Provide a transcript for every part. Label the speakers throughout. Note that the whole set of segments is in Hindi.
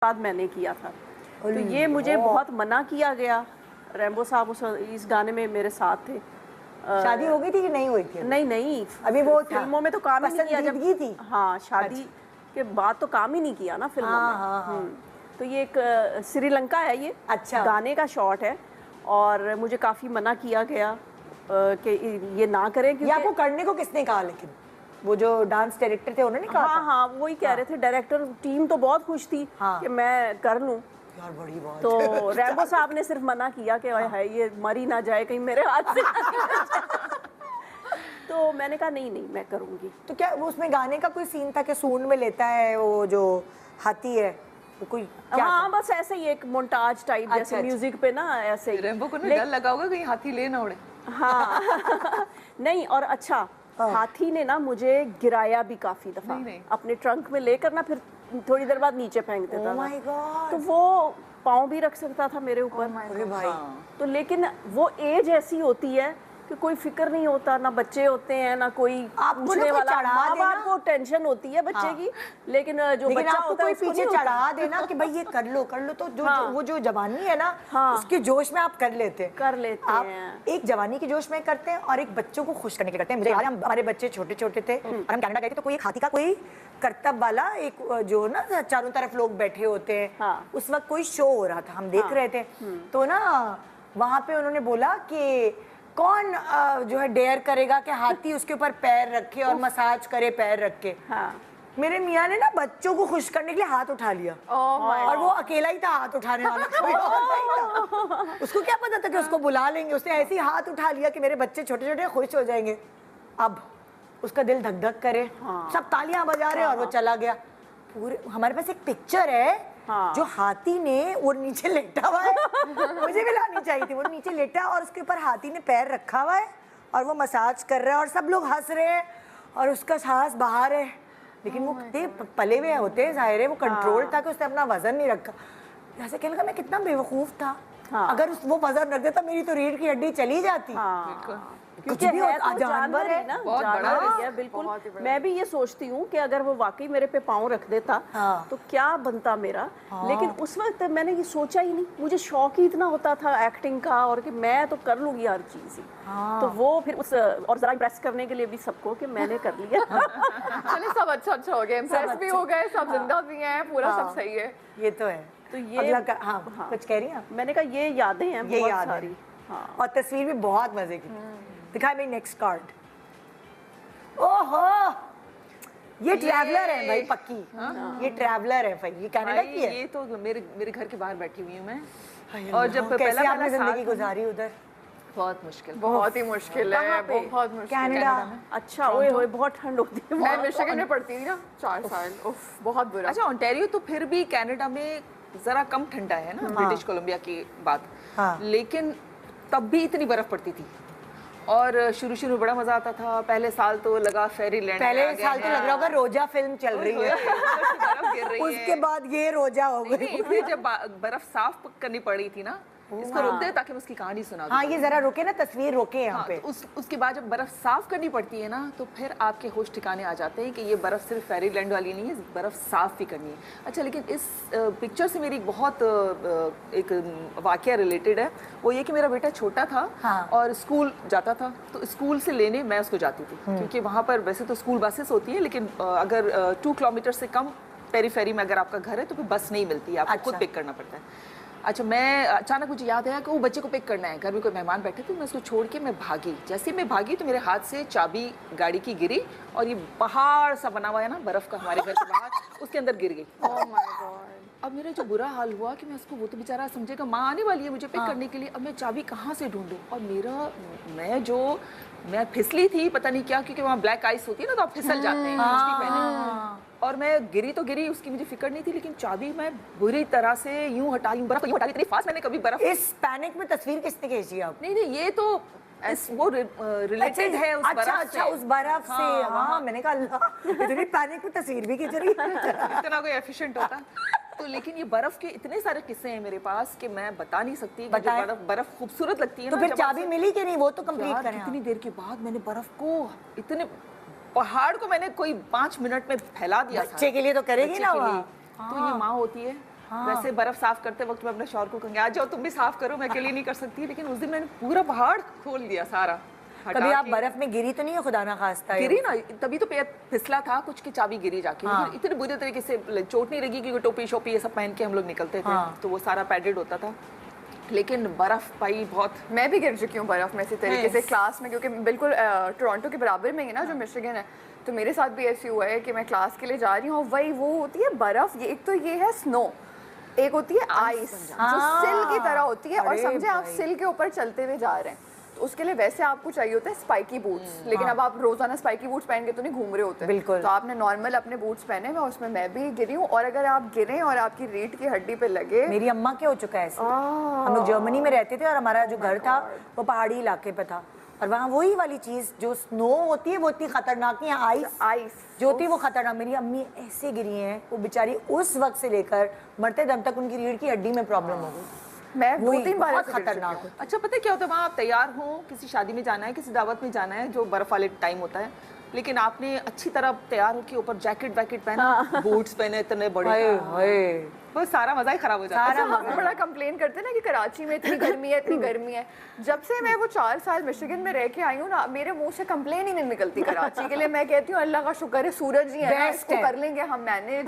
Speaker 1: बाद मैंने किया था, तो ये मुझे बहुत मना किया गया। रैम्बो साहब इस गाने में मेरे साथ थे।
Speaker 2: शादी हो गई थी कि नहीं हुई थी?
Speaker 1: नहीं,
Speaker 2: अभी वो
Speaker 1: फिल्मों में तो काम ही नहीं किया जब
Speaker 2: थी।
Speaker 1: हाँ, शादी के बाद तो काम ही नहीं किया ना फिल्मों में। तो ये एक श्रीलंका है, ये
Speaker 2: अच्छा
Speaker 1: गाने का शॉट है और मुझे काफी मना किया गया कि ये ना करें। क्योंकि
Speaker 2: आपको करने को किसने कहा? लेकिन वो जो डांस डायरेक्टर थे उन्होंने कहा?
Speaker 1: हाँ, वही कह रहे थे। डायरेक्टर टीम तो बहुत खुश थी कि मैं कर लूं।
Speaker 2: यार बड़ी बात।
Speaker 1: तो रैम्बो साहब ने सिर्फ मना किया कि है ये मरी ना जाए कहीं मेरे हाथ से। तो मैंने कहा नहीं मैं करूंगी।
Speaker 2: तो क्या वो उसमें गाने का कोई सीन था कि सूंड में लेता है वो जो हाथी है वो कोई?
Speaker 1: हाँ, बस ऐसे ही एक मोन्टाज टाइप जैसे म्यूजिक पे ना ऐसे ही।
Speaker 3: रैम्बो को डर लगा होगा कहीं हाथी ले ना उड़े।
Speaker 1: हाँ नहीं, और अच्छा हाथी ने ना मुझे गिराया भी काफी दफा अपने ट्रंक में लेकर ना, फिर थोड़ी देर बाद नीचे फेंक देता था। तो वो पाँव भी रख सकता था मेरे ऊपर।
Speaker 2: अरे भाई।
Speaker 1: तो लेकिन वो एज ऐसी होती है कि कोई फिक्र नहीं होता, ना बच्चे होते हैं ना कोई पूछने वाला। माँ बाप को टेंशन होती है बच्चे की, लेकिन जो बच्चा होता है
Speaker 2: पीछे चढ़ा देना कि भाई ये कर लो तो वो जो जवानी है ना, उसके जोश में आप कर लेते हैं। एक जवानी के जोश में करते हैं और एक बच्चों को खुश करने के करते हैं। मुझे याद है हमारे बच्चे छोटे छोटे थे और हम कनाडा गए थे, तो कोई एक हाथी का कोई करतब वाला एक जो ना चारों तरफ लोग बैठे होते हैं, उस वक्त कोई शो हो रहा था, हम देख रहे थे। तो ना वहां पे उन्होंने बोला कि कौन जो है डेयर करेगा कि हाथी उसके ऊपर पैर रखे और मसाज करे पैर रख के। मेरे मियाँ ने ना बच्चों को खुश करने के लिए हाथ उठा लिया और वो अकेला ही था हाथ उठाने वाला, कोई और नहीं था। उसको क्या पता था कि उसको बुला लेंगे, उसने ऐसे ही हाथ उठा लिया कि मेरे बच्चे छोटे छोटे खुश हो जाएंगे। अब उसका दिल धक धक करे, सब तालियां बजा रहे और वो चला गया। पूरे हमारे पास एक पिक्चर है जो हाथी ने वो नीचे लेटा हुआ है, मुझे भी लानी चाहिए थी। वो नीचे लेटा और उसके ऊपर हाथी ने पैर रखा हुआ है और वो मसाज कर रहा है और सब लोग हंस रहे हैं और उसका सांस बाहर है, लेकिन वो कितने पले हुए होते हैं, जाहिर है वो कंट्रोल था कि उसने अपना वजन नहीं रखा। जैसे कहने का मैं कितना बेवकूफ था। अगर वो वजन रख देता मेरी तो रीढ़ की हड्डी चली जाती।
Speaker 1: क्योंकि है तो जानवर है ना, जानवर है बिल्कुल। मैं भी ये सोचती हूँ कि अगर वो वाकई मेरे पे पाँव रख देता तो क्या बनता मेरा। लेकिन उस वक्त मैंने ये सोचा ही नहीं, मुझे शौक ही इतना होता था एक्टिंग का और कि मैं तो कर लूंगी हर चीज ही। तो वो फिर उस और जरा इम्प्रेस करने के लिए भी सबको कि मैंने कर लिया।
Speaker 3: चलिए सब अच्छा हो गया, इम्प्रेस भी हो गए, सब जिंदा भी हैं, पूरा सब सही है।
Speaker 2: ये तो है। तो ये कुछ कह रही हैं?
Speaker 1: मैंने कहा ये यादें हैं बहुत सारी
Speaker 2: और तस्वीर भी बहुत मजे की। दिखाए मेरी नेक्स्ट कार्ड। ओहो, ये ट्रैवलर है भाई, पक्की। ये ट्रैवलर है भाई, ये कनाडा की है।
Speaker 3: ये तो मेरे घर के बाहर बैठी हुई हूँ मैं।
Speaker 2: और जब कैसे आपने जिंदगी गुजारी उधर?
Speaker 3: बहुत मुश्किल, बहुत ही मुश्किल है, बहुत मुश्किल।
Speaker 2: कनाडा?
Speaker 1: अच्छा, ओए बहुत ठंड होती है।
Speaker 3: मैं मिशिगन में पढ़ती थी ना 4 साल, उफ बहुत बुरा। अच्छा, ओंटारियो तो फिर भी कनाडा में जरा कम ठंडा है ना, ब्रिटिश कोलंबिया की बात। लेकिन तब भी इतनी बर्फ पड़ती थी और शुरू में बड़ा मजा आता था। पहले साल तो लगा फेरीलैंड,
Speaker 2: पहले साल तो लग रहा होगा रोजा फिल्म चल रही है,
Speaker 3: बर्फ गिर रही है।
Speaker 2: उसके बाद ये रोजा हो गई।
Speaker 3: फिर जब बर्फ साफ करनी पड़ी थी ना, इसको रोक दे ताकि मैं उसकी कहानी सुना दूं।
Speaker 2: हाँ, ये जरा रुके ना, तस्वीर रोके यहाँ पे।
Speaker 3: तो उसके बाद जब बर्फ साफ करनी पड़ती है ना, तो फिर आपके होश ठिकाने आ जाते हैं कि ये बर्फ सिर्फ फेरीलैंड वाली नहीं है, बर्फ साफ भी करनी है। अच्छा, लेकिन इस पिक्चर से मेरी बहुत एक वाकया रिलेटेड है। वो ये कि मेरा बेटा छोटा था और स्कूल जाता था, तो स्कूल से लेने मैं उसको जाती थी, क्योंकि वहाँ पर वैसे तो स्कूल बसेस होती है, लेकिन अगर 2 किलोमीटर से कम पेरीफेरी में अगर आपका घर है तो फिर बस नहीं मिलती है, आपको खुद पिक करना पड़ता है। अच्छा, मैं अचानक मुझे याद आया कि वो बच्चे को पिक करना है, घर में कोई मेहमान बैठे थे, मैं उसको छोड़ के मैं भागी। जैसे मैं भागी तो मेरे हाथ से चाबी गाड़ी की गिरी और ये पहाड़ सा बना हुआ है ना बर्फ का हमारे घर के बाहर, उसके अंदर गिर गई।
Speaker 1: Oh my God.
Speaker 3: अब मेरा जो बुरा हाल हुआ कि मैं उसको, वो तो बेचारा समझेगा माँ आने वाली है मुझे पिक करने के लिए, अब मैं चाबी कहाँ से ढूंढूं। और मैं फिसली थी, पता नहीं क्या, क्योंकि वहाँ ब्लैक आइस होती है ना तो आप फिसल जाते हैं कुश्ती पहने। और मैं गिरी तो गिरी, उसकी मुझे फिक्र नहीं थी, लेकिन चाबी मैं बुरी तरह से यूं हटा यूं बर्फ यूं हटा, इतनी फास्ट मैंने कभी बर्फ।
Speaker 2: इस पैनिक में तस्वीर किसने खींची आप?
Speaker 3: नहीं, ये तो वो रिलेटेड है उस बर्फ से।
Speaker 2: अच्छा, उस बर्फ से। हाँ, मैंने कहा अल्लाह, इतनी पैनिक में तस्वीर भी खींच रही है।
Speaker 3: इतना कोई एफिशिएंट होता। तो लेकिन ये बर्फ के इतने सारे किस्से हैं मेरे पास कि मैं बता नहीं सकती कि जो बर्फ खूबसूरत लगती है
Speaker 2: तो
Speaker 3: ना।
Speaker 2: फिर चाबी मिली कि नहीं, वो तो कंप्लीट करें।
Speaker 3: कितनी देर के बाद मैंने बर्फ को, इतने पहाड़ को मैंने कोई 5 मिनट में फैला दिया।
Speaker 2: बच्चे के लिए तो करेगी ना।
Speaker 3: तो ये माँ होती है वैसे बर्फ साफ करते वक्त मैं अपने शौहर को कहूँगी आ जाओ तुम भी साफ करो, मैं अकेले नहीं कर सकती। लेकिन उस दिन मैंने पूरा पहाड़ खोल दिया सारा।
Speaker 2: कभी आप बर्फ में गिरी तो नहीं है, खुदा ना खास्ता?
Speaker 3: गिरी ना, तभी तो पैर फिसला था, कुछ की चाबी गिरी जाके। इतने बुरे तरीके से चोट नहीं लगी, क्योंकि टोपी शोपी ये सब पहन के हम लोग निकलते थे, तो वो सारा पैडेड होता था। लेकिन बर्फ पाई बहुत,
Speaker 4: मैं भी गिर चुकी हूँ बर्फ में इसी तरीके से क्लास में, क्योंकि बिल्कुल टोरंटो के बराबर में ही ना जो मिशिगन है, तो मेरे साथ भी ऐसे हुआ है कि मैं क्लास के लिए जा रही हूँ, वही वो होती है बर्फ, ये एक तो ये है स्नो, एक होती है आइस जो सिल की तरह होती है, और समझे आप सिल के ऊपर चलते हुए जा रहे हैं, तो उसके लिए वैसे आपको चाहिए होता है स्पाइकी बूट्स, लेकिन अब आप रोजाना स्पाइकी बूट्स पहन के तो नहीं घूम रहे होते,
Speaker 2: बिल्कुल,
Speaker 4: तो आपने नॉर्मल अपने बूट्स पहने हुए, उसमें मैं भी गिरी हूँ। और अगर आप गिरे और आपकी रीढ़ की हड्डी पे लगे,
Speaker 2: मेरी अम्मा के हो चुका है ऐसे। हम लोग जर्मनी में रहते थे और हमारा जो घर था वो पहाड़ी इलाके पे था, और वहाँ वही वाली चीज जो स्नो होती है वो इतनी खतरनाक है, आइस जो होती है वो खतरनाक। मेरी अम्मी ऐसे गिरी हैं, वो बेचारी उस वक्त से लेकर मरते दम तक उनकी रीढ़ की हड्डी में प्रॉब्लम हो गई।
Speaker 4: मैं 2-3 बार
Speaker 2: बहुत खतरनाक।
Speaker 3: अच्छा पता है क्या होता है, वहाँ आप तैयार हो, किसी शादी में जाना है, किसी दावत में जाना है जो बर्फ वाले टाइम होता है, लेकिन आपने अच्छी तरह तैयार हो के ऊपर जैकेट वैकेट पहना, बूट्स पहने इतने बड़े, वो सारा मजा ही खराब हो जाता है।
Speaker 4: हम बड़ा कंप्लेन करते हैं ना कि कराची में इतनी गर्मी है, इतनी गर्मी है। जब से मैं वो 4 साल मिशिगन में रह के आई हूँ ना, मेरे मुंह से कंप्लेन ही नहीं निकलती कराची के लिए। मैं कहती हूँ अल्लाह का शुक्र है सूरज ही है ना, इसको कर लेंगे हम मैनेज।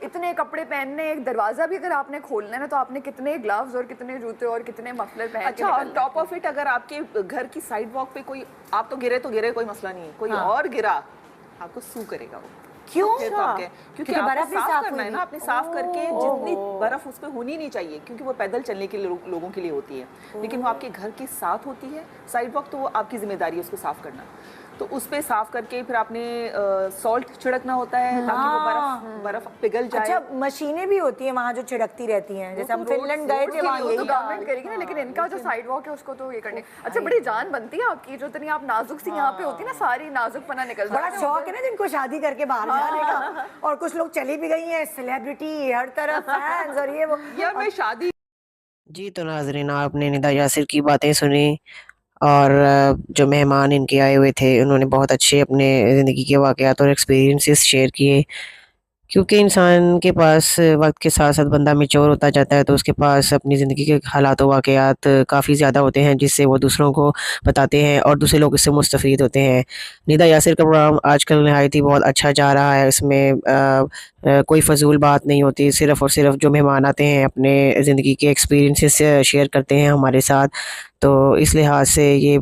Speaker 4: इतने कपड़े पहनने, एक दरवाजा भी अगर आपने खोलना है ना, तो आपने कितने ग्लव्स और कितने जूते और कितने मफलर पहन।
Speaker 3: अच्छा, और टॉप ऑफ इट अगर आपके घर की साइड वॉक पे कोई, आप तो गिरे कोई मसला नहीं है, कोई और गिरा आपको सू करेगा वो।
Speaker 2: क्यों?
Speaker 3: क्योंकि बर्फ साफ करना है ना, आपने साफ करके जितनी बर्फ उस पर होनी नहीं चाहिए, क्योंकि वो पैदल चलने के लोगों के लिए होती है, लेकिन वो आपके घर के साथ होती है साइड वॉक, तो वो आपकी जिम्मेदारी है उसको साफ करना। तो उस पे साफ करके फिर आपने सॉल्ट छिड़कना होता है ताकि वो बर्फ पिघल जाए।
Speaker 2: अच्छा, मशीनें भी होती हैं वहाँ जो छिड़कती रहती हैं, जैसे हम फिनलैंड गए थे वहाँ,
Speaker 4: यही तो गवर्नमेंट करेगी ना, लेकिन इनका जो साइड वॉक है उसको तो ये करने। अच्छा, बड़ी जान बनती है आपकी, जो इतनी आप नाजुक सी यहाँ पे होती है ना, सारी नाजुक पना निकल जाती है।
Speaker 2: बड़ा शौक है ना जिनको शादी करके बाहर जाने का, और कुछ लोग चली भी गई हैं, सेलिब्रिटी हर तरफ फैंस और ये वो।
Speaker 3: यार मैं शादी
Speaker 5: जी, तो नाज़रीन आपने निदा यासिर की बातें सुनी, और जो मेहमान इनके आए हुए थे उन्होंने बहुत अच्छे अपने ज़िंदगी के वाक़यात और एक्सपीरियंसेस शेयर किए। क्योंकि इंसान के पास वक्त के साथ साथ बंदा मैच्योर होता जाता है, तो उसके पास अपनी ज़िंदगी के हालात वाक़यात काफ़ी ज़्यादा होते हैं, जिससे वो दूसरों को बताते हैं और दूसरे लोग इससे मुस्तफ़ीद होते हैं। निदा यासिर का प्रोग्राम आजकल नहायत ही बहुत अच्छा जा रहा है। इसमें कोई फ़ज़ूल बात नहीं होती, सिर्फ़ और सिर्फ जो मेहमान आते हैं अपने ज़िंदगी के एक्सपीरियंसेस शेयर करते हैं हमारे साथ, तो इस लिहाज से ये